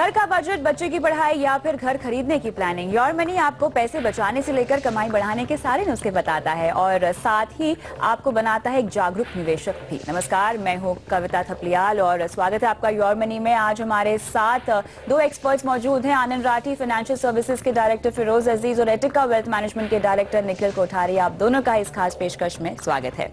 घर का बजट, बच्चे की पढ़ाई या फिर घर खरीदने की प्लानिंग, योर मनी आपको पैसे बचाने से लेकर कमाई बढ़ाने के सारे नुस्खे बताता है और साथ ही आपको बनाता है एक जागरूक निवेशक भी। नमस्कार, मैं हूं कविता थपलियाल और स्वागत है आपका योर मनी में। आज हमारे साथ दो एक्सपर्ट्स मौजूद हैं। आनंद राठी फाइनेंशियल सर्विसेज के डायरेक्टर फिरोज अजीज और एटिका वेल्थ मैनेजमेंट के डायरेक्टर निखिल कोठारी। आप दोनों का इस खास पेशकश में स्वागत है।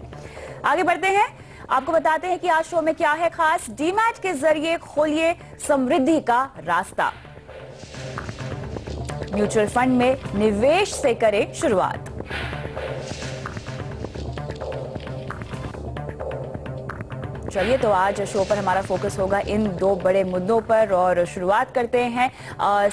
आगे बढ़ते हैं, आपको बताते हैं कि आज शो में क्या है खास। डीमैट के जरिए खोलिए समृद्धि का रास्ता। म्यूचुअल फंड में निवेश से करें शुरुआत। चलिए, तो आज शो पर हमारा फोकस होगा इन दो बड़े मुद्दों पर और शुरुआत करते हैं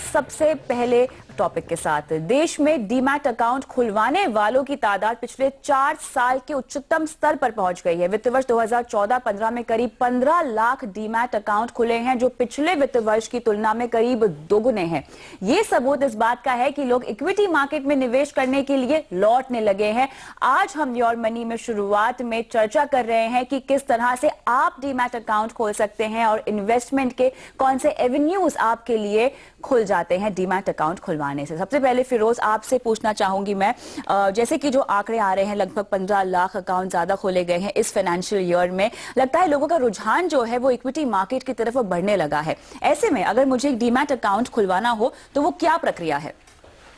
सबसे पहले टॉपिक के साथ। देश में डीमैट अकाउंट खुलवाने वालों की तादाद पिछले 4 साल के उच्चतम स्तर पर पहुंच गई है। वित्त वर्ष 2014-15 में करीब 15 लाख डीमैट अकाउंट खुले हैं, जो पिछले वित्त वर्ष की तुलना में करीब दोगुने हैं। ये सबूत इस बात का है कि लोग इक्विटी मार्केट में निवेश करने के लिए लौटने लगे हैं। आज हम योर मनी में शुरुआत में चर्चा कर रहे हैं कि किस तरह से आप डीमैट अकाउंट खोल सकते हैं और इन्वेस्टमेंट के कौन से एवेन्यूज आपके लिए खुल जाते हैं डीमैट अकाउंट खुलवाने से। सबसे पहले फिरोज, आपसे पूछना चाहूंगी मैं, जैसे कि जो आंकड़े आ रहे हैं, लगभग 15 लाख अकाउंट ज्यादा खोले गए हैं इस फाइनेंशियल ईयर में। लगता है लोगों का रुझान जो है वो इक्विटी मार्केट की तरफ बढ़ने लगा है। ऐसे में अगर मुझे एक डीमैट अकाउंट खुलवाना हो तो वो क्या प्रक्रिया है?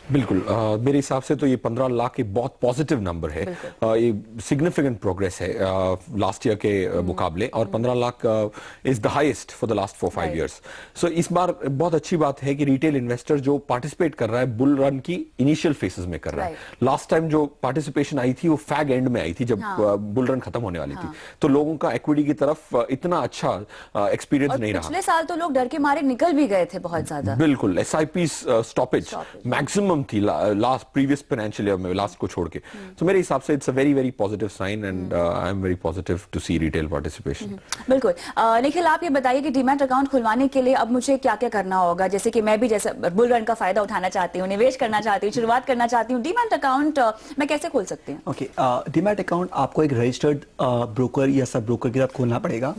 बिल्कुल, मेरे हिसाब से तो ये 15 लाख एक बहुत पॉजिटिव नंबर है। ये सिग्निफिकेंट प्रोग्रेस है लास्ट ईयर के मुकाबले, और 15 lakh is the highest for the last 4-5 years. So इस बार बहुत अच्छी बात है कि रिटेल इन्वेस्टर जो पार्टिसिपेट कर रहा है बुल रन की इनिशियल फेसेस में कर रहा है। लास्ट टाइम जो पार्टिसिपेशन आई थी वो फैग एंड में आई थी, जब बुल रन खत्म होने वाली थी, तो लोगों का इक्विटी की तरफ इतना अच्छा एक्सपीरियंस नहीं रहा। पिछले साल तो लोग डर के मारे निकल भी गए थे बहुत ज्यादा। बिल्कुल, SIP स्टॉपेज मैक्सिमम थी लास्ट प्रीवियस फाइनेंशियल ईयर में, लास्ट को छोड़ के। तो मेरे हिसाब से it's a very very positive sign and I am very positive to see retail participation. बिल्कुल। निखिल, आप ये बताइए कि डीमैट अकाउंट खुलवाने के लिए अब मुझे क्या क्या करना होगा? जैसे कि मैं भी जैसे बुल रन का फायदा उठाना चाहती हूँ, निवेश करना चाहती हूँ, शुरुआत करना चाहती हूँ, डीमैट अकाउंट मैं कैसे खोल सकती हूँ? ओके, डीमैट अकाउंट आपको एक रजिस्टर्ड ब्रोकर या सब ब्रोकर के साथ खोलना पड़ेगा।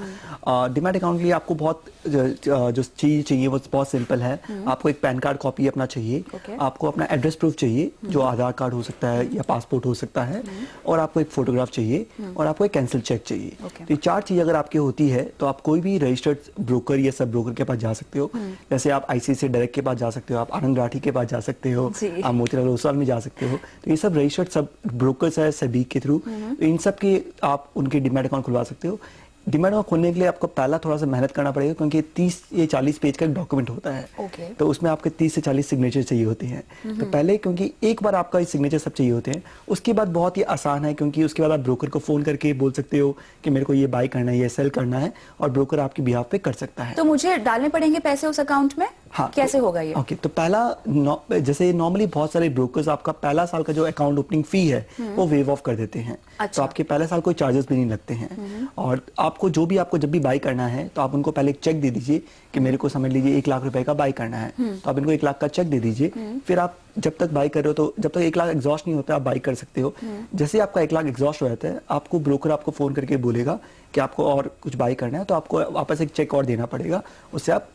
डीमैट अकाउंट के लिए आपको बहुत जो चीज चाहिए वो बहुत सिंपल है। आपको एक पैन कार्ड कॉपी अपना चाहिए, आपको अपना एड्रेस प्रूफ चाहिए जो आधार कार्ड हो सकता है या पासपोर्ट हो सकता है, और आपको एक फोटोग्राफ चाहिए, और आपको एक कैंसिल चेक चाहिए। तो ये 4 चीज अगर आपकी होती है तो आप कोई भी रजिस्टर्ड ब्रोकर या सब ब्रोकर के पास जा सकते हो। जैसे आप ICICI डायरेक्ट के पास जा सकते हो, आप आनंद राठी के पास जा सकते हो, आप मोतीलाल ओसवाल में जा सकते हो। तो ये सब रजिस्टर्ड सब ब्रोकर्स है सेबी के थ्रू, इन सब के आप उनके डीमैट अकाउंट खुलवा सकते हो। डीमैट अकाउंट खोलने के लिए आपको पहला थोड़ा सा मेहनत करना पड़ेगा, क्योंकि 30-40 पेज का एक डॉक्यूमेंट होता है। तो उसमें आपके 30 से 40 सिग्नेचर चाहिए होते हैं। तो पहले, क्योंकि एक बार आपका ये सिग्नेचर सब चाहिए होते हैं, उसके बाद बहुत ही आसान है, क्योंकि उसके बाद आप ब्रोकर को फोन करके बोल सकते हो कि मेरे को ये बाय करना है, ये सेल करना है, और ब्रोकर आपके बिहाफ पे कर सकता है। तो मुझे डालने पड़ेंगे पैसे उस अकाउंट में? हाँ, कैसे होगा ये? ओके, तो पहला जैसे नॉर्मली बहुत सारे ब्रोकर्स आपका पहला साल का जो अकाउंट ओपनिंग फी है वो वेव ऑफ कर देते हैं। तो आपके पहले साल कोई चार्जेस भी नहीं लगते हैं। और आपको जब भी बाय करना है तो आप उनको पहले एक चेक दे दीजिए कि मेरे को समझ लीजिए 1 लाख रुपए का बाय करना है, तो आप इनको 1 लाख का चेक दे दीजिए। फिर आप जब तक बाय कर रहे हो, तो जब तक 1 लाख एग्जॉस्ट नहीं होता आप बाय कर सकते हो। जैसे आपका 1 लाख एग्जॉस्ट हो जाता है, आपको ब्रोकर आपको फोन करके बोलेगा कि आपको और कुछ बाय करना है, तो आपको वापस एक चेक और देना पड़ेगा। उससे आप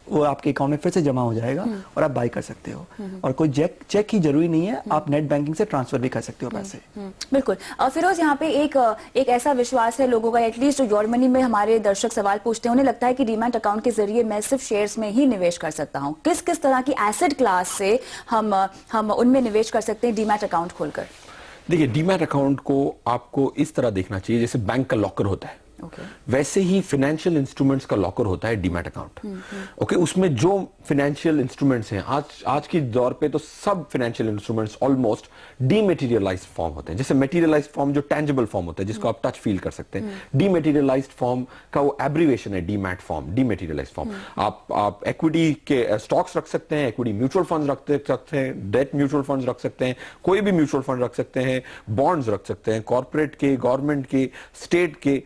वो आपके अकाउंट में फिर से जमा हो जाएगा और आप बाय कर सकते हो। और कोई चेक की जरूरी नहीं है, आप नेट बैंकिंग से ट्रांसफर भी कर सकते हो पैसे। बिल्कुल। फिरोज, यहाँ पे एक ऐसा विश्वास है लोगों का, एटलीस्ट जो योर मनी में हमारे दर्शक सवाल पूछते हैं, उन्हें लगता है कि डीमैट अकाउंट के जरिए मैं सिर्फ शेयर्स में ही निवेश कर सकता हूँ। किस किस तरह की एसेट क्लास से हम उनमें निवेश कर सकते हैं डीमैट अकाउंट खोलकर? देखिए, डीमैट अकाउंट को आपको इस तरह देखना चाहिए जैसे बैंक का लॉकर होता है, वैसे ही फाइनेंशियल इंस्ट्रूमेंट्स का लॉकर होता है डीमैट अकाउंट। उसमें जो फाइनेंशियल इंस्ट्रूमेंट्स हैं, आज की दौर पे तो सब फाइनेंशियल इंस्ट्रूमेंट्स ऑलमोस्ट डीमेटीरियलाइज्ड फॉर्म होते हैं। जैसे मेटीरियलाइज्ड फॉर्म जो टैंजिबल फॉर्म होता है, जिसको आप टच फील कर सकते हैं, डीमेटीरियलाइज्ड फॉर्म का वो एब्रीवेशन है डीमैट फॉर्म, डीमेटीरियलाइज्ड फॉर्म। आप एक्विटी के स्टॉक्स रख सकते हैं, एक्विटी म्यूचुअल फंड रख सकते हैं, डेट म्यूचुअल फंड रख सकते हैं, कोई भी म्यूचुअल फंड रख सकते हैं, बॉन्ड्स रख सकते हैं, कॉर्पोरेट के, गवर्नमेंट के, स्टेट के,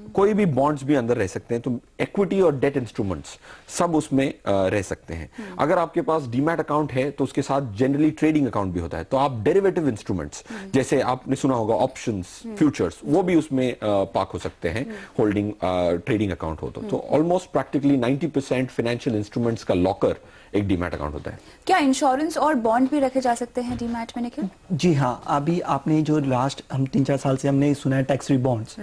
कोई भी बॉन्ड्स भी अंदर रह सकते हैं, तो इक्विटी और डेट इंस्ट्रूमेंट्स सब उसमें रह सकते हैं। अगर आपके पास डीमैट अकाउंट है तो उसके साथ जनरली ट्रेडिंग अकाउंट भी होता है, तो आप डेरिवेटिव इंस्ट्रूमेंट्स जैसे आपने सुना होगा ऑप्शंस, फ्यूचर्स, वो भी उसमें पार्क हो सकते हैं, होल्डिंग ट्रेडिंग अकाउंट हो तो ऑलमोस्ट प्रैक्टिकली 90% फाइनेंशियल इंस्ट्रूमेंट्स का लॉकर एक डीमैट अकाउंट होता है। क्या इंश्योरेंस और बॉन्ड भी रखे जा सकते हैं डीमैट में निखिल? जी हाँ, अभी आपने जो लास्ट हम 3-4 साल से हमने सुना है टैक्स फ्री बॉन्ड्स,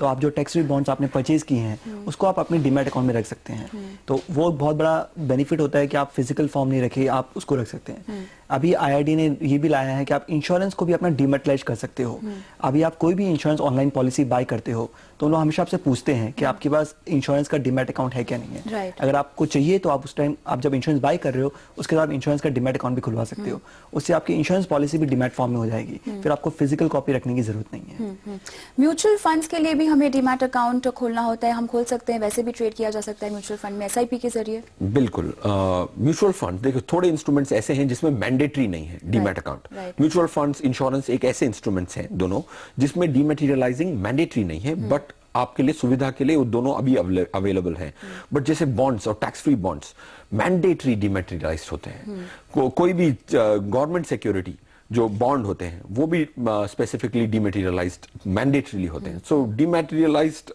तो आप जो टैक्स फ्री बॉन्ड्स आपने परचेज किए हैं उसको आप अपने डीमैट अकाउंट में रख सकते हैं। तो वो बहुत बड़ा बेनिफिट होता है कि आप फिजिकल फॉर्म नहीं रखे, आप उसको रख सकते हैं। अभी आईआरडी ने ये भी लाया है कि आप इंश्योरेंस को भी अपना डीमैटलाइज कर सकते हो। अभी आप कोई भी इंश्योरेंस ऑनलाइन पॉलिसी बाय करते हो तो लोग हमेशा आपसे पूछते हैं कि आपके पास इंश्योरेंस का डीमैट अकाउंट है क्या नहीं है। अगर आपको चाहिए तो आप उस टाइम आप जब इंश्योरेंस बाय कर रहे हो उसके बाद इंश्योरेंस का डीमैट अकाउंट भी खुलवा सकते हो। उससे आपकी इंश्योरेंस पॉलिसी भी डीमैट फॉर्म में हो जाएगी, फिर आपको फिजिकल कॉपी रखने की जरूरत नहीं है। म्यूचुअल फंड्स के लिए भी हमें डीमैट अकाउंट खोलना होता है, हम खोल सकते हैं, वैसे भी ट्रेड किया जा सकता है म्यूचुअल फंड में एसआईपी के जरिए? बिल्कुल। म्यूचुअल फंड देखो, थोड़े इंस्ट्रूमेंट्स ऐसे हैं जिसमें मैंडेटरी नहीं है demat account. Mutual funds, insurance एक ऐसे इंस्ट्रूमेंट्स हैं दोनों जिसमें डीमैटेरियलाइजिंग मैंडेटरी नहीं है, बट आपके लिए सुविधा के लिए वो दोनों अभी अवेलेबल हैं। बट जैसे बॉन्ड्स और टैक्स फ्री बॉन्ड्स मैंडेटरी डीमैटेरियलाइज्ड होते हैं। कोई भी गवर्नमेंट सिक्योरिटी जो बॉन्ड होते हैं वो भी स्पेसिफिकली डीमैटेरियलाइज्ड मैंडेटरीली होते हैं। सो डीमैटेरियलाइज्ड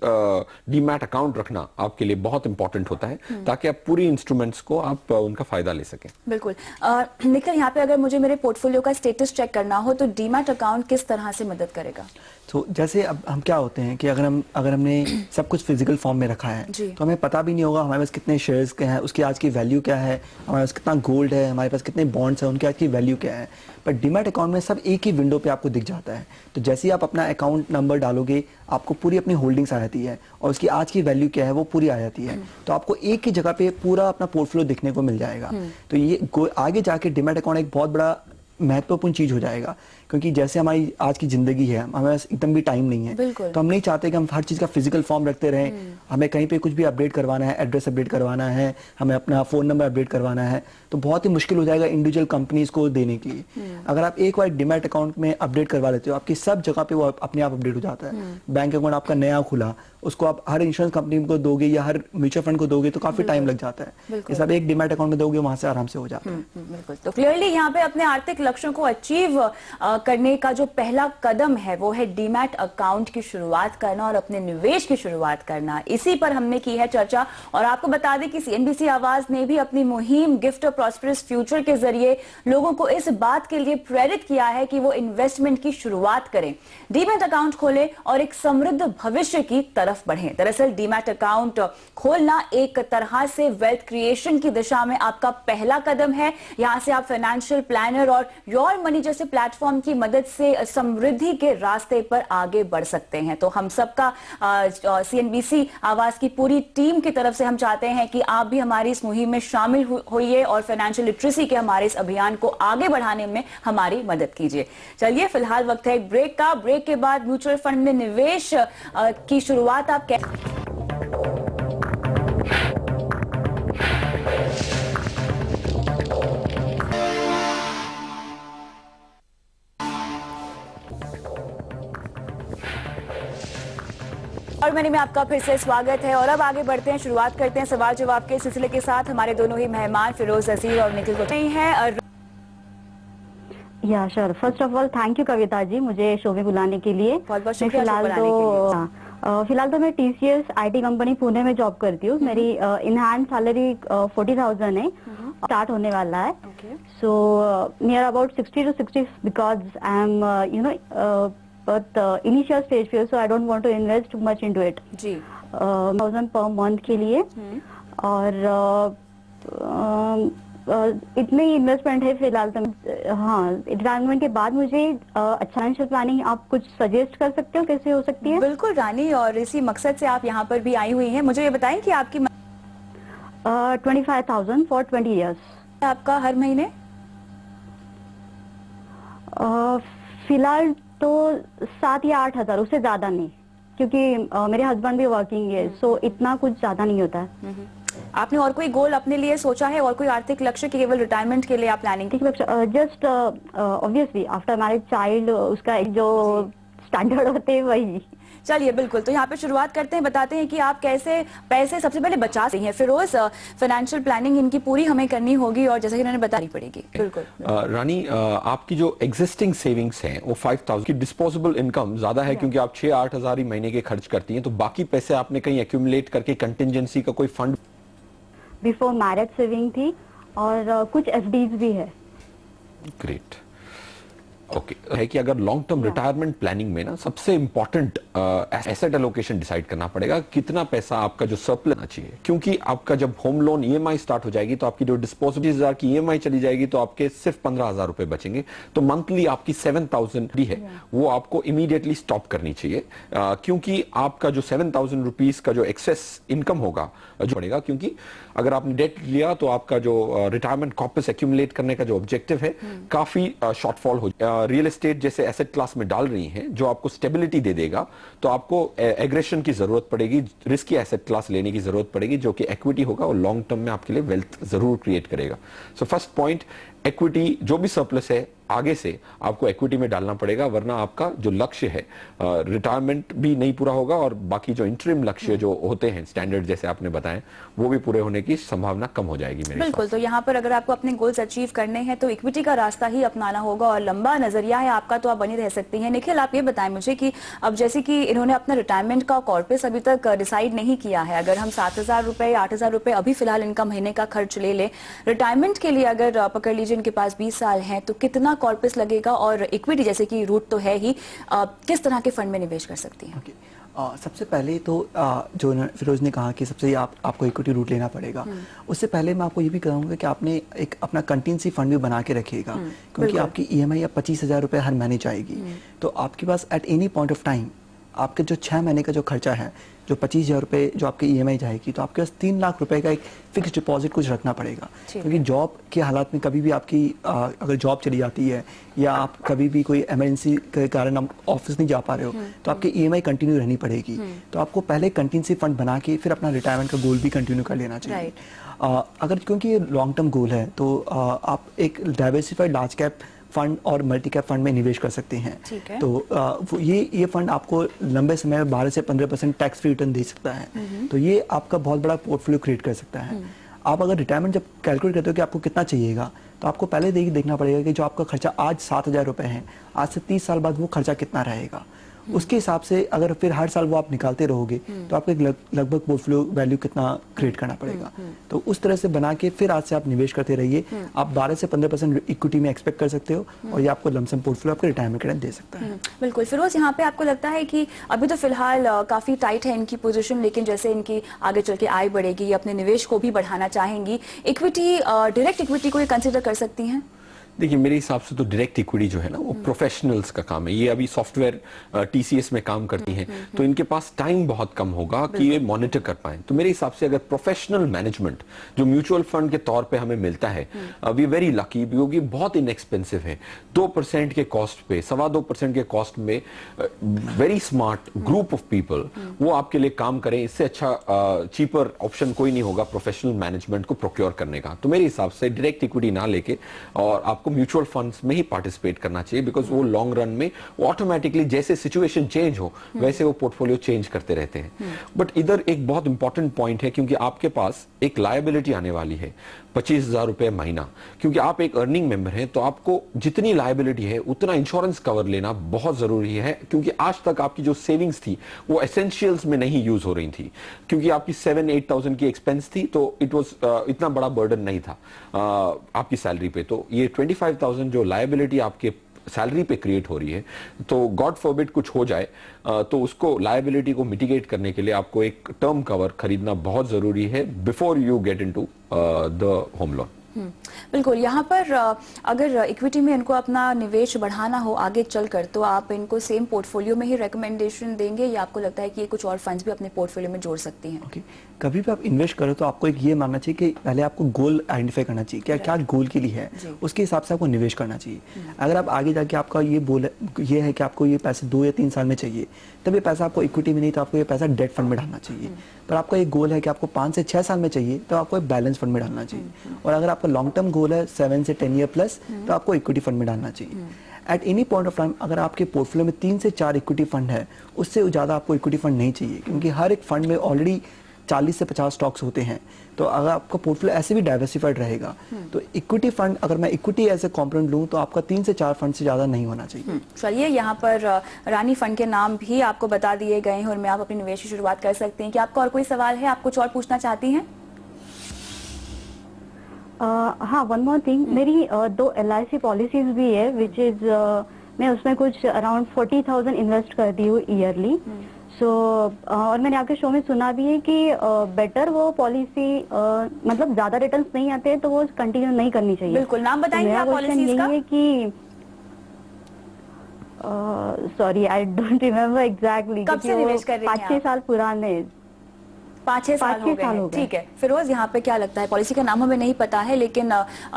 डीमैट अकाउंट रखना आपके लिए बहुत इंपॉर्टेंट होता है ताकि आप पूरी इंस्ट्रूमेंट्स को आप उनका फायदा ले सकें। बिल्कुल। निखिल, यहाँ पे अगर मुझे मेरे पोर्टफोलियो का स्टेटस चेक करना हो तो डीमैट अकाउंट किस तरह से मदद करेगा? तो जैसे अब हम क्या होते हैं कि अगर हमने सब कुछ फिजिकल फॉर्म में रखा है तो हमें पता भी नहीं होगा हमारे पास कितने शेयर्स के हैं, उसकी आज की वैल्यू क्या है, हमारे पास कितना गोल्ड है, हमारे पास कितने बॉन्ड्स हैं, उनकी आज की वैल्यू क्या है। पर डीमैट अकाउंट में सब एक ही विंडो पे आपको दिख जाता है। तो जैसे ही आप अपना अकाउंट नंबर डालोगे आपको पूरी अपनी होल्डिंग्स आ जाती है और उसकी आज की वैल्यू क्या है वो पूरी आ जाती है। तो आपको एक ही जगह पे पूरा अपना पोर्टफोलियो देखने को मिल जाएगा। तो ये आगे जाके डीमैट अकाउंट एक बहुत बड़ा महत्वपूर्ण चीज हो जाएगा, क्योंकि जैसे हमारी आज की जिंदगी है, हमारे पास एकदम भी टाइम नहीं है, तो हम नहीं चाहते कि हम हर चीज का फिजिकल फॉर्म रखते रहें। हमें कहीं पे कुछ भी अपडेट करवाना है, एड्रेस अपडेट करवाना है, हमें अपना फोन नंबर अपडेट करवाना है, तो बहुत ही मुश्किल हो जाएगा इंडिविजुअल कंपनीज को देने के लिए। अगर आप एक बार डीमैट अकाउंट में अपडेट करवा लेते हो, आपकी सब जगह पे वो अपने आप अपडेट हो जाता है। बैंक अकाउंट आपका नया खुला, उसको आप हर इंश्योरेंस कंपनी को दोगे या हर म्यूचुअल फंड को दोगे तो काफी टाइम लग जाता है। ये सब एक डीमैट अकाउंट में दोगे, वहां से आराम से हो जाता है। बिल्कुल। तो क्लियरली यहाँ पे अपने आर्थिक लक्ष्यों को अचीव करने का जो पहला कदम है वो है डीमैट अकाउंट की शुरुआत करना और अपने निवेश की शुरुआत करना। इसी पर हमने की है चर्चा। और आपको बता दें कि सीएनबीसी आवाज ने भी अपनी मुहिम गिफ्ट ऑफ प्रॉस्परस फ्यूचर के जरिए लोगों को इस बात के लिए प्रेरित किया है कि वो इन्वेस्टमेंट की शुरुआत करें, डीमैट अकाउंट खोलें और एक समृद्ध भविष्य की तरफ बढ़ें। दरअसल डीमैट अकाउंट खोलना एक तरह से वेल्थ क्रिएशन की दिशा में आपका पहला कदम है। यहां से आप फाइनेंशियल प्लानर और योर मनी जैसे प्लेटफॉर्म की मदद से समृद्धि के रास्ते पर आगे बढ़ सकते हैं। तो हम सबका सीएनबीसी आवाज की पूरी टीम की तरफ से हम चाहते हैं कि आप भी हमारी इस मुहिम में शामिल होइए और फाइनेंशियल लिटरेसी के हमारे इस अभियान को आगे बढ़ाने में हमारी मदद कीजिए। चलिए, फिलहाल वक्त है एक ब्रेक का। ब्रेक के बाद म्यूचुअल फंड में निवेश की शुरुआत आप कैसे और मैंने में आपका फिर से स्वागत है। और अब आगे बढ़ते हैं, शुरुआत करते हैं सवाल जवाब के सिलसिले के साथ। हमारे दोनों ही मेहमान फिरोज अजीर और निखिल गोटे हैं। Yeah sure, first of all thank you Kavita ji मुझे शो में बुलाने के लिए। बहुत बहुत शुक्रिया। फिलहाल तो मैं टीसीएस आईटी कंपनी पुणे में जॉब करती हूँ। मेरी इन हैंड सैलरी 40,000 है, स्टार्ट होने वाला है। So near about 60 to 60 because I am but initial stage पे, so I don't want to invest much into it. जी 1000 per month के लिए और इतने ही इन्वेस्टमेंट है फिलहाल तो। हाँ, रिटायरमेंट के बाद मुझे अच्छा फाइनेंशियल प्लानिंग आप कुछ सजेस्ट कर सकते हो कैसे हो सकती है? बिल्कुल रानी, और इसी मकसद से आप यहाँ पर भी आई हुई हैं। मुझे ये बताएं कि आपकी 25,000 for 20 years। आपका हर महीने फिलहाल तो 7 या 8,000, उससे ज्यादा नहीं, क्योंकि मेरे हस्बैंड भी वर्किंग है, सो इतना कुछ ज्यादा नहीं होता है। आपने और कोई गोल अपने लिए सोचा है और कोई आर्थिक लक्ष्य, केवल रिटायरमेंट के लिए आप planning? Just obviously after marriage child, उसका एक जो स्टैंडर्ड होते हैं वही। चलिए बिल्कुल, तो यहाँ पे शुरुआत करते हैं, बताते हैं कि आप कैसे पैसे सबसे पहले बचा सकते हैं। फिरोज, फाइनेंशियल प्लानिंग इनकी पूरी हमें करनी होगी और जैसे कि उन्होंने बतानी पड़ेगी। बिल्कुल रानी, आपकी जो एग्जिस्टिंग सेविंग्स हैं वो 5,000 की, डिस्पोजेबल इनकम ज्यादा है क्योंकि आप 6-8 हजार ही महीने के खर्च करती हैं, तो बाकी पैसे आपने कहीं एक्यूमुलेट करके कंटिजेंसी का कोई फंड? बिफोर मैरिज सेविंग थी और कुछ एफडीज भी है। ग्रेट, ओके है कि अगर लॉन्ग टर्म रिटायरमेंट प्लानिंग में ना सबसे इंपॉर्टेंट एसेट एलोकेशन डिसाइड करना पड़ेगा, कितना पैसा आपका जो सरप्लस होना चाहिए, क्योंकि आपका जब होम लोन ईएमआई स्टार्ट हो जाएगी तो आपकी जो डिस्पोजेबल 20,000 की ईएमआई चली जाएगी तो आपके सिर्फ 15,000 रुपए बचेंगे। तो मंथली आपकी 7,000 डी है वो आपको इमीडिएटली स्टॉप करनी चाहिए, क्योंकि आपका जो 7,000 रुपीज का जो एक्सेस इनकम होगा जो पड़ेगा, क्योंकि अगर आपने डेट लिया तो आपका जो रिटायरमेंट कॉर्पस एक्यूमुलेट करने का जो ऑब्जेक्टिव है काफी शॉर्टफॉल हो। रियल एस्टेट जैसे एसेट क्लास में डाल रही हैं जो आपको स्टेबिलिटी दे देगा, तो आपको एग्रेशन की जरूरत पड़ेगी, रिस्की एसेट क्लास लेने की जरूरत पड़ेगी जो कि इक्विटी होगा और लॉन्ग टर्म में आपके लिए वेल्थ जरूर क्रिएट करेगा। सो फर्स्ट पॉइंट, इक्विटी जो भी सरप्लस है आगे से आपको इक्विटी में डालना पड़ेगा, वरना आपका जो लक्ष्य है रिटायरमेंट भी नहीं पूरा होगा और बाकी जो इंटरिम लक्ष्य जो होते हैं स्टैंडर्ड जैसे आपने बताएं वो भी पूरे होने की संभावना कम हो जाएगी मेरे बिल्कुल। तो यहाँ पर अगर आपको अपने गोल्स अचीव करने हैं तो इक्विटी का रास्ता ही अपनाना होगा और लंबा नजरिया है आपका तो आप बनी रह सकती हैं। निखिल, आप ये बताएं मुझे कि अब जैसे कि इन्होंने अपना रिटायरमेंट का कॉर्पस अभी तक डिसाइड नहीं किया है, अगर हम 7,000 रुपए 8,000 रुपए अभी फिलहाल इनका महीने का खर्च ले ले, रिटायरमेंट के लिए अगर पकड़ लीजिए इनके पास 20 साल हैं तो कितना कॉर्पस लगेगा और इक्विटी जैसे कि रूट तो है ही, किस तरह के फंड में निवेश कर सकती हैं? सबसे पहले तो जो फिरोज ने कहा कि सबसे आपको इक्विटी रूट लेना पड़ेगा, उससे पहले मैं आपको ये भी कहूँगा कि आपने एक अपना कंटिजेंसी फंड भी बना के रखिएगा, क्योंकि आपकी ईएमआई अब 25,000 रुपये हर महीने जाएगी, तो आपके पास at any point of time आपके जो 6 महीने का जो खर्चा है जो 25,000 रुपये जो आपकी ईएमआई जाएगी, तो आपके पास 3 लाख रुपए का एक फिक्स डिपॉजिट कुछ रखना पड़ेगा, क्योंकि जॉब के हालात में कभी भी आपकी अगर जॉब चली जाती है या आप कभी भी कोई इमरजेंसी के कारण आप ऑफिस नहीं जा पा रहे हो तो आपकी ईएमआई कंटिन्यू रहनी पड़ेगी। तो आपको पहले कंटिजेंसी फंड बना के फिर अपना रिटायरमेंट का गोल भी कंटिन्यू कर लेना चाहिए। अगर क्योंकि ये लॉन्ग टर्म गोल है तो आप एक डाइवर्सिफाइड लार्ज कैप फंड और मल्टी कैप फंड में निवेश कर सकते हैं। तो ये फंड आपको लंबे समय में 12 से 15% टैक्स फ्री रिटर्न दे सकता है, तो ये आपका बहुत बड़ा पोर्टफोलियो क्रिएट कर सकता है। आप अगर रिटायरमेंट जब कैलकुलेट करते हो कि आपको कितना चाहिएगा, तो आपको पहले देखना पड़ेगा कि जो आपका खर्चा आज 7,000 रुपये है, आज से 30 साल बाद वो खर्चा कितना रहेगा। उसके हिसाब से अगर फिर हर साल वो आप निकालते रहोगे तो आपको एक लगभग पोर्टफोलियो वैल्यू कितना क्रिएट करना पड़ेगा। तो उस तरह से बना के फिर आज से आप निवेश करते रहिए। आप 12 से 15% इक्विटी में एक्सपेक्ट कर सकते हो और ये आपको लमसम पोर्टफोलियो आपके रिटायरमेंट के टाइम दे सकता है। बिल्कुल। फिरोज, यहाँ पे आपको लगता है कि अभी तो फिलहाल काफी टाइट है इनकी पोजीशन, लेकिन जैसे इनकी आगे चल के आय बढ़ेगी, अपने निवेश को भी बढ़ाना चाहेंगी, इक्विटी डायरेक्ट इक्विटी को ये कंसिडर कर सकती हैं? देखिए, मेरे हिसाब से तो डायरेक्ट इक्विटी जो है ना वो प्रोफेशनल्स का काम है। ये अभी सॉफ्टवेयर टीसीएस में काम करती हैं, तो इनके पास टाइम बहुत कम होगा कि ये मॉनिटर कर पाए। तो मेरे हिसाब से अगर प्रोफेशनल मैनेजमेंट जो म्यूचुअल फंड के तौर पे हमें मिलता है, वी वेरी लकी, क्योंकि बहुत इनएक्सपेंसिव है। 2% के कॉस्ट पे, 2.25% के कॉस्ट में very smart group of people वो आपके लिए काम करें। इससे अच्छा चीपर ऑप्शन कोई नहीं होगा प्रोफेशनल मैनेजमेंट को प्रोक्योर करने का। तो मेरे हिसाब से डायरेक्ट इक्विटी ना लेके और आपको म्यूचुअल फंड्स में ही पार्टिसिपेट करना चाहिए, बिकॉज वो लॉन्ग रन में ऑटोमेटिकली जैसे सिचुएशन चेंज हो वैसे वो पोर्टफोलियो चेंज करते रहते हैं। बट इधर एक बहुत इंपॉर्टेंट पॉइंट है, क्योंकि आपके पास एक लायबिलिटी आने वाली है 25,000 रुपए महीना, क्योंकि आप एक अर्निंग मेंबर हैं, तो आपको जितनी लायबिलिटी है उतना इंश्योरेंस कवर लेना बहुत जरूरी है, क्योंकि आज तक आपकी जो सेविंग्स थी वो एसेंशियल्स में नहीं यूज हो रही थी, क्योंकि आपकी 7-8,000 की एक्सपेंस थी, तो इट वाज इतना बड़ा बर्डन नहीं था आपकी सैलरी पे। तो ये 25,000 जो लायबिलिटी आपके सैलरी पे क्रिएट हो रही है, तो गॉड फॉरबिड कुछ हो जाए तो उसको लायबिलिटी को मिटिगेट करने के लिए आपको एक टर्म कवर खरीदना बहुत जरूरी है before you get into the home loan. बिल्कुल। यहाँ पर अगर इक्विटी में इनको अपना निवेश बढ़ाना हो आगे चलकर, तो आप इनको सेम पोर्टफोलियो में ही रिकमेंडेशन देंगे या आपको लगता है कि ये कुछ और फंड्स भी अपने पोर्टफोलियो में जोड़ सकती हैं? ओके, कभी भी आप इन्वेस्ट करो तो आपको एक ये मानना चाहिए कि पहले आपको गोल आइडेंटिफाई करना चाहिए, क्या गोल के लिए है, उसके हिसाब से आपको निवेश करना चाहिए। अगर आप आगे जाके आपका ये है कि आपको ये पैसे 2 या 3 साल में चाहिए, तब ये पैसा आपको इक्विटी में नहीं, तो आपको ये पैसा डेट फंड में डालना चाहिए। पर आपका एक गोल है कि आपको 5 से 6 साल में चाहिए, तो आपको एक बैलेंस फंड में डालना चाहिए। और अगर आपका लॉन्ग टर्म गोल है 7 से 10 ईयर प्लस, तो आपको इक्विटी फंड में डालना चाहिए। Eight any point of time अगर आपके पोर्टफोलियो में 3 से 4 इक्विटी फंड है, उससे ज़्यादा आपको इक्विटी फंड नहीं चाहिए, क्योंकि हर एक फंड में ऑलरेडी 40 से 50 स्टॉक्स होते हैं। तो अगर आपका पोर्टफोलियो ऐसे भी डाइवर्सिफाइड रहेगा, तो इक्विटी फंड, अगर मैं इक्विटी एज ए कॉम्पोनेंट लूँ तो आपका 3 से 4 फंड से ज़्यादा नहीं होना चाहिए। चलिए, यहाँ पर रानी फंड के नाम भी आपको बता दिए गए हैं और मैं आप अपनी निवेश की शुरुआत कर सकती हैं। क्या आपका और कोई सवाल है, आप कुछ और पूछना चाहती हैं? हाँ, वन मोर थिंग, मेरी 2 LIC पॉलिसीज भी है, विच इज मैं उसमें कुछ अराउंड 40,000 इन्वेस्ट करती हूँ ईयरली। सो और मैंने आपके शो में सुना भी है कि बेटर वो पॉलिसी मतलब ज्यादा रिटर्न्स नहीं आते तो वो कंटिन्यू नहीं करनी चाहिए। बिल्कुल, नाम बताएंगे आप पॉलिसीज का? यही है कि sorry, I don't remember exactly. कब से निवेश कर रही हैं? 5-6 साल पुराने। 5-6 साल हो गए। ठीक है फिरोज, यहाँ पे क्या लगता है, पॉलिसी का नाम हमें नहीं पता है, लेकिन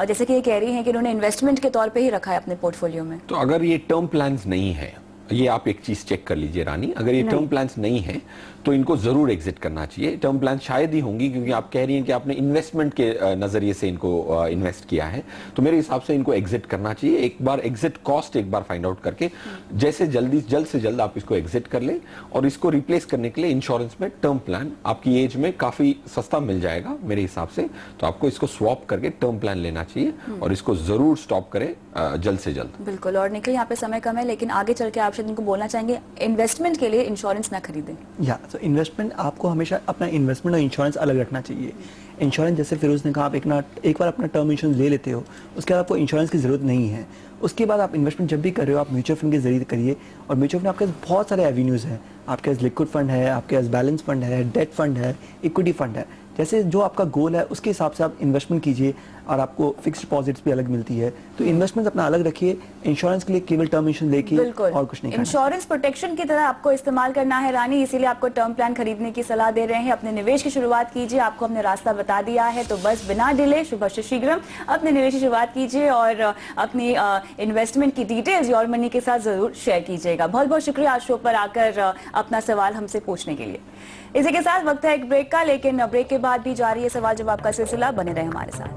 जैसे कि ये कह रही हैं कि उन्होंने इन्वेस्टमेंट के तौर पे ही रखा है अपने पोर्टफोलियो में। तो अगर ये टर्म प्लान्स नहीं है, ये आप एक चीज चेक कर लीजिए रानी, अगर ये टर्म प्लान्स नहीं है तो इनको जरूर एग्जिट करना चाहिए। टर्म प्लान शायद ही होंगी, क्योंकि आप कह रही हैं कि आपने इन्वेस्टमेंट के नजरिए से इनको इन्वेस्ट किया है, तो मेरे हिसाब से इनको एग्जिट करना चाहिए। एक बार एग्जिट कॉस्ट एक बार फाइंड आउट करके जैसे जल्द से जल्द आप इसको एग्जिट कर लें, और इसको रिप्लेस करने के लिए इंश्योरेंस में टर्म प्लान आपकी एज में काफी सस्ता मिल जाएगा मेरे हिसाब से। तो आपको इसको स्वैप करके टर्म प्लान लेना चाहिए और इसको जरूर स्टॉप करें जल्द से जल्द। बिल्कुल, और निखिल, यहाँ पे समय कम है, लेकिन आगे चल के आप शायद इनको बोलना चाहेंगे इन्वेस्टमेंट के लिए इंश्योरेंस ना खरीदें। या तो इन्वेस्टमेंट, आपको हमेशा अपना इन्वेस्टमेंट और इंश्योरेंस अलग रखना चाहिए। इंश्योरेंस, जैसे फिरोज ने कहा, आप एक बार अपना टर्म इंश्योरेंस ले लेते हो, उसके बाद आपको इंश्योरेंस की जरूरत नहीं है। उसके बाद आप इन्वेस्टमेंट जब भी कर रहे हो, आप म्यूचुअल फंड के जरिए करिए, और म्यूचुअल फंड आपके पास बहुत सारे एवेन्यूज हैं। आपके पास लिक्विड फंड है, आपके पास बैलेंस फंड है, डेट फंड है, इक्विटी फंड है। जैसे जो आपका गोल है उसके हिसाब से आप इन्वेस्टमेंट कीजिए, और आपको फिक्स्ड डिपॉजिट्स भी अलग मिलती है। तो इन्वेस्टमेंट अपना अलग रखिए, इंश्योरेंस के लिए केवल टर्म इंश्योरेंस लेके और कुछ नहीं करना। इंश्योरेंस प्रोटेक्शन की तरह आपको इस्तेमाल करना है रानी, इसीलिए आपको टर्म प्लान खरीदने की सलाह दे रहे हैं। अपने निवेश की शुरुआत कीजिए, आपको हमने रास्ता बता दिया है, तो बस बिना डिले शुभश्च शीघ्रम अपने निवेश की शुरुआत कीजिए और अपनी इन्वेस्टमेंट की डिटेल्स योर मनी के साथ जरूर शेयर कीजिएगा। बहुत बहुत शुक्रिया आज शो पर आकर अपना सवाल हमसे पूछने के लिए। इसी के साथ वक्त है एक ब्रेक का, लेकिन ब्रेक के बाद भी जारी है सवाल जवाब का सिलसिला, बने रहे हमारे साथ।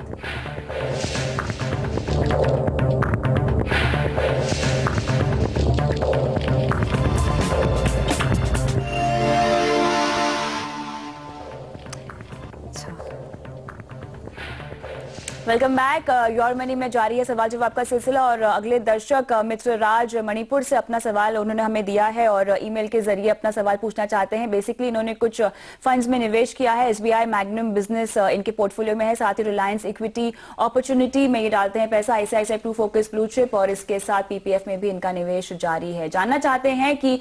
Welcome back. योर मनी में जारी है सवाल जवाब का सिलसिला, और अगले दर्शक मित्र राज मणिपुर से अपना सवाल उन्होंने हमें दिया है और ईमेल के जरिए अपना सवाल पूछना चाहते हैं। बेसिकली इन्होंने कुछ फंड्स में निवेश किया है, SBI मैग्नम बिजनेस इनके पोर्टफोलियो में है, साथ ही रिलायंस इक्विटी अपॉर्चुनिटी में ये डालते हैं पैसा, ICICI Pru focus blue chip, और इसके साथ PPF में भी इनका निवेश जारी है। जानना चाहते हैं कि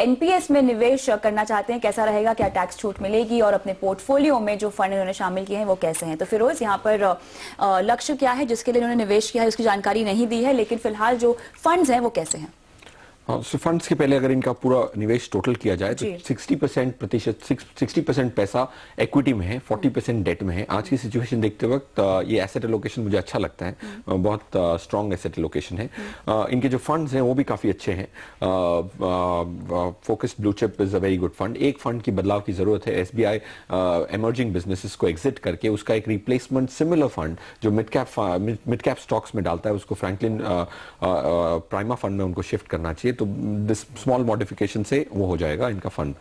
NPS में निवेश करना चाहते हैं, कैसा रहेगा, क्या टैक्स छूट मिलेगी, और अपने पोर्टफोलियो में जो फंड इन्होंने शामिल किए हैं वो कैसे हैं। तो फिरोज, यहाँ पर लक्ष्य क्या है जिसके लिए उन्होंने निवेश किया है, उसकी जानकारी नहीं दी है, लेकिन फिलहाल जो फंड्स हैं वो कैसे हैं? हाँ, सो फंड्स के पहले अगर इनका पूरा निवेश टोटल किया जाए तो 60% पैसा इक्विटी में है, 40% डेट में है। आज की सिचुएशन देखते वक्त ये एसेट एलोकेशन मुझे अच्छा लगता है, बहुत स्ट्रॉन्ग एसेट एलोकेशन है। इनके जो फंड्स हैं वो भी काफी अच्छे हैं। Focus blue chip is a very good fund. एक फंड की बदलाव की जरूरत है, SBI एमर्जिंग बिजनेसेस को एग्जिट करके उसका एक रिप्लेसमेंट सिमिलर फंड जो मिड कैप स्टॉक्स में डालता है, उसको फ्रैंकलिन प्राइमा फंड में उनको शिफ्ट करना चाहिए। तो दिस स्मॉल मॉडिफिकेशन से वो हो जाएगा इनका फंड।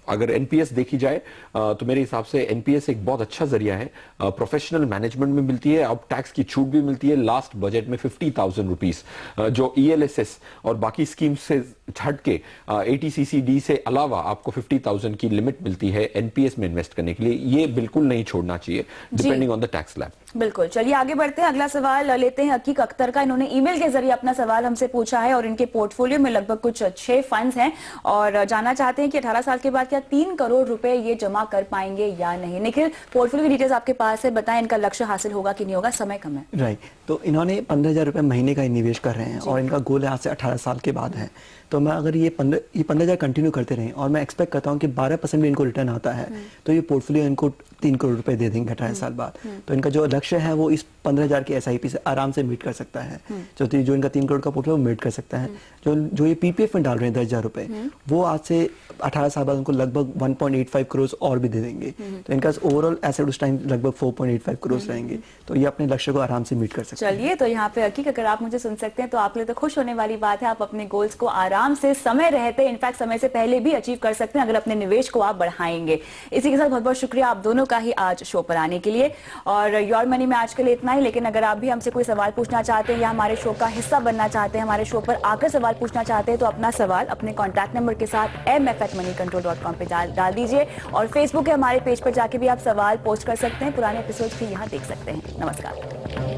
अगर NPS देखी जाए तो मेरे हिसाब से NPS एक बहुत अच्छा जरिया है, प्रोफेशनल मैनेजमेंट में मिलती है, अब टैक्स की छूट भी मिलती है। लास्ट बजट में 50,000 रुपीज जो ELSS और बाकी स्कीम से हट के 80CCD से अलावा आपको 50,000 की लिमिट मिलती है NPS में इन्वेस्ट करने के लिए। ये बिल्कुल नहीं छोड़ना चाहिए depending on the tax slab. बिल्कुल, चलिए आगे बढ़ते हैं। अगला सवाल लेते हैं अकीक अख्तर का। इन्होंने ईमेल के जरिए अपना सवाल हमसे पूछा है और इनके पोर्टफोलियो में लगभग कुछ 6 फंड्स हैं और जानना चाहते हैं कि 18 साल के बाद क्या 3 करोड़ रुपए ये जमा कर पाएंगे या नहीं। निखिल, पोर्टफोलियो की डिटेल्स आपके पास है, बताएं इनका लक्ष्य हासिल होगा कि नहीं होगा, समय कम है। राइट, तो इन्होंने 15,000 रुपए महीने का निवेश कर रहे हैं और इनका गोल यहाँ से 18 साल के बाद है। तो मैं अगर ये 15,000 कंटिन्यू करते रहें और मैं एक्सपेक्ट करता हूँ कि 12% भी इनको रिटर्न आता है, तो ये पोर्टफोलियो इनको 3 करोड़ रुपए दे देंगे 18 साल बाद। तो इनका जो लक्ष्य है वो इस 15,000 की SIP से आराम से मीट कर सकता है। जो इनका 3 करोड़ का पोर्टफोलियो वो मीट कर सकता है। जो ये PPF में डाल रहे हैं 10,000 रुपए, वो आज से 18 साल बाद उनको लगभग 1.85 करोड़ और भी दे देंगे। तो इनका ओवरऑल एसेट उस टाइम लगभग 4.85 करोड़ रहेंगे। तो ये अपने लक्ष्य को आराम से मीट कर सकते हैं। चलिए, तो यहाँ पे हकीक अगर आप मुझे सुन सकते हैं तो आपके लिए तो खुश होने वाली बात है। आप अपने गोल्स को आराम से समय रहते, इनफैक्ट समय से पहले भी अचीव कर सकते हैं अगर अपने निवेश को आप बढ़ाएंगे। इसी के साथ बहुत बहुत शुक्रिया आप दोनों का ही आज शो पर आने के लिए। और योर मनी में आज के लिए इतना ही, लेकिन अगर आप भी हमसे कोई सवाल पूछना चाहते हैं या हमारे शो का हिस्सा बनना चाहते हैं, हमारे शो पर आकर सवाल पूछना चाहते हैं, तो अपना सवाल अपने कॉन्टैक्ट नंबर के साथ mf@moneycontrol.com पे डाल दीजिए। और फेसबुक के हमारे पेज पर जाके भी आप सवाल पोस्ट कर सकते हैं। पुराने एपिसोड्स भी यहाँ देख सकते हैं। नमस्कार।